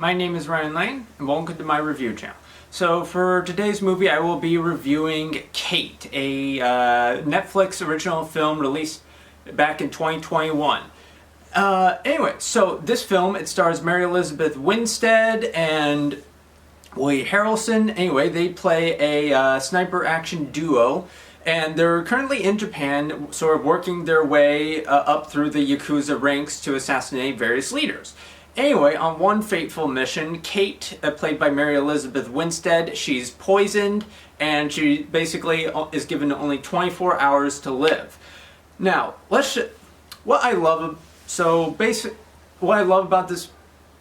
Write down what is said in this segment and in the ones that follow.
My name is Ryan Lane, and welcome to my review channel. So for today's movie, I will be reviewing Kate, a Netflix original film released back in 2021. Anyway, so this film, it stars Mary Elizabeth Winstead and Woody Harrelson. Anyway, they play a sniper action duo, and they're currently in Japan, sort of working their way up through the Yakuza ranks to assassinate various leaders. Anyway, on one fateful mission, Kate, played by Mary Elizabeth Winstead, she's poisoned, and she basically is given only 24 hours to live. Now, what I love about this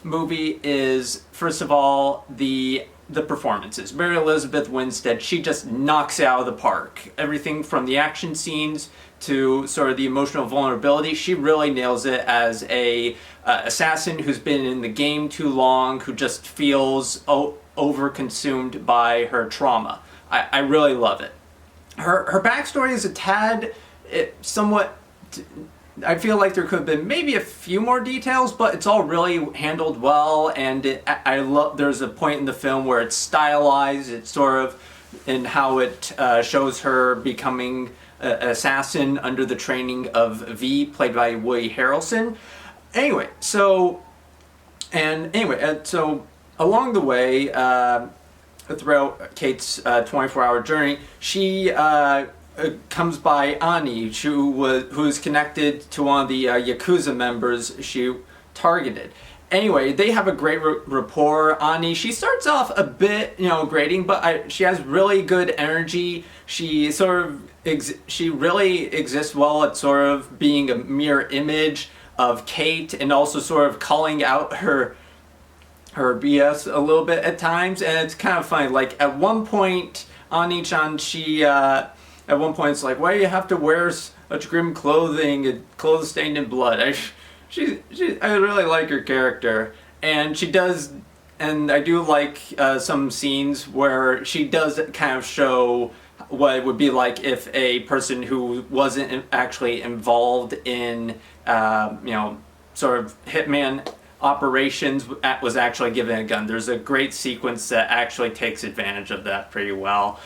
movie is, first of all, the performances. Mary Elizabeth Winstead, she just knocks it out of the park. Everything from the action scenes to sort of the emotional vulnerability, she really nails it as a assassin who's been in the game too long, who just feels over-consumed by her trauma. I really love it. Her backstory is a tad, somewhat... I feel like there could have been maybe a few more details, but it's all really handled well, and there's a point in the film where it's stylized, it's sort of in how it shows her becoming an assassin under the training of V, played by Woody Harrelson. Anyway, so along the way, throughout Kate's 24-hour journey, she comes by Ani, who's connected to one of the Yakuza members she targeted. Anyway, they have a great rapport. Ani, she starts off a bit, grating, but she has really good energy. She really exists well at sort of being a mirror image of Kate, and also sort of calling out her BS a little bit at times. And it's kind of funny. Like at one point, Ani-chan, at one point, it's like, why do you have to wear such grim clothing and clothes stained in blood? I really like her character, and she does, and I do like some scenes where she does kind of show what it would be like if a person who wasn't actually involved in, sort of hitman operations was actually given a gun. There's a great sequence that actually takes advantage of that pretty well.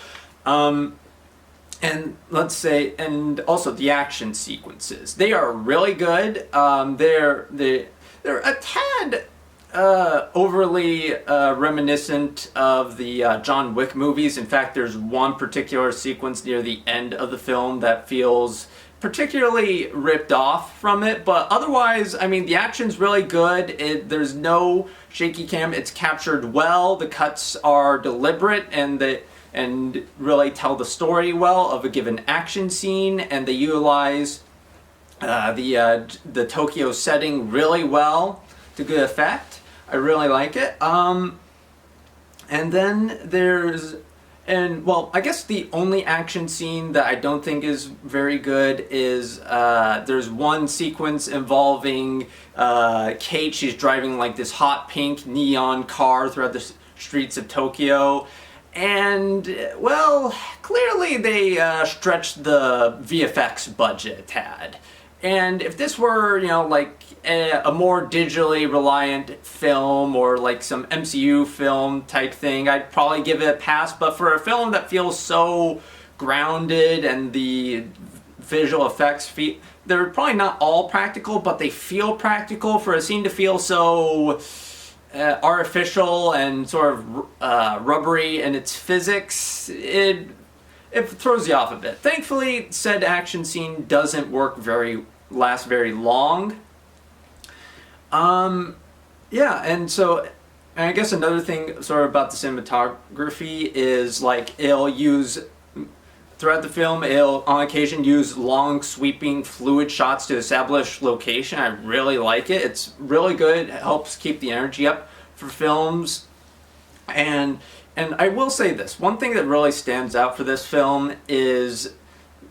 And and also the action sequences. They are really good. They're a tad overly reminiscent of the John Wick movies. In fact, there's one particular sequence near the end of the film that feels particularly ripped off from it, but otherwise, I mean, the action's really good. There's no shaky cam. It's captured well. The cuts are deliberate, and really tell the story well of a given action scene, and they utilize the Tokyo setting really well to good effect. I really like it. And then I guess the only action scene that I don't think is very good is there's one sequence involving Kate. She's driving like this hot pink neon car throughout the streets of Tokyo. And, well, clearly they stretched the VFX budget a tad. And if this were, like a more digitally reliant film or like some MCU film type thing, I'd probably give it a pass. But for a film that feels so grounded and the visual effects, they're probably not all practical, but they feel practical for a scene to feel so... artificial and sort of rubbery in its physics, it throws you off a bit. Thankfully, said action scene doesn't last very long. And I guess another thing sort of about the cinematography is like throughout the film, it'll on occasion use long sweeping fluid shots to establish location. I really like it. It's really good. It helps keep the energy up for films. And I will say this, one thing that really stands out for this film is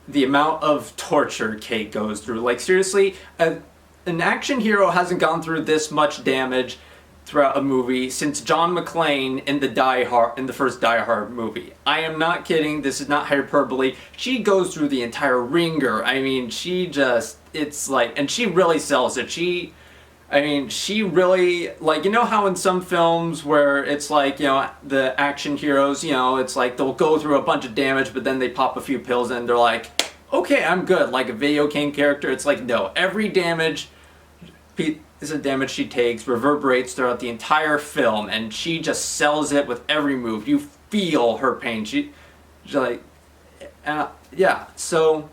the amount of torture Kate goes through. Like seriously, an action hero hasn't gone through this much damage throughout a movie since John McClane in the first Die Hard movie. I am not kidding. This is not hyperbole. She goes through the entire ringer. I mean, and she really sells it. I mean, she really, like, you know how in some films where it's like, you know, the action heroes, you know, it's like they'll go through a bunch of damage, but then they pop a few pills and they're like, okay, I'm good. Like a video game character, it's like, no, every damage is a damage she takes reverberates throughout the entire film, and she just sells it with every move. You feel her pain. She's like, yeah, so...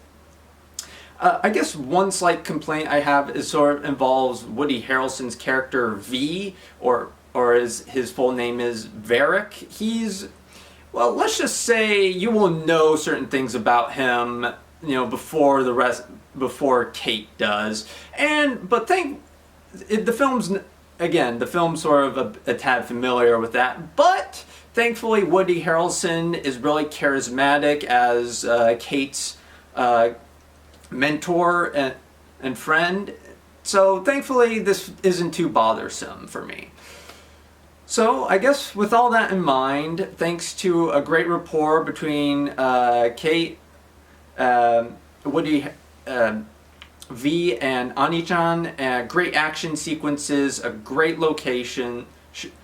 I guess one slight complaint I have is sort of involves Woody Harrelson's character V, or his full name is Varric. He's, well, let's just say you will know certain things about him, you know, before Kate does. The film's, again, the film's sort of a tad familiar with that, but thankfully Woody Harrelson is really charismatic as Kate's mentor and friend, so thankfully this isn't too bothersome for me. So I guess with all that in mind, thanks to a great rapport between Kate, Woody, V, and Ani-chan, great action sequences, a great location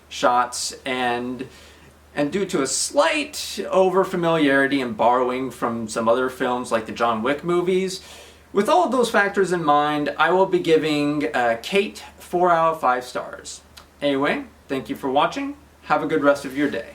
shots, and due to a slight overfamiliarity and borrowing from some other films like the John Wick movies, with all of those factors in mind, I will be giving Kate 4 out of 5 stars. Anyway, thank you for watching. Have a good rest of your day.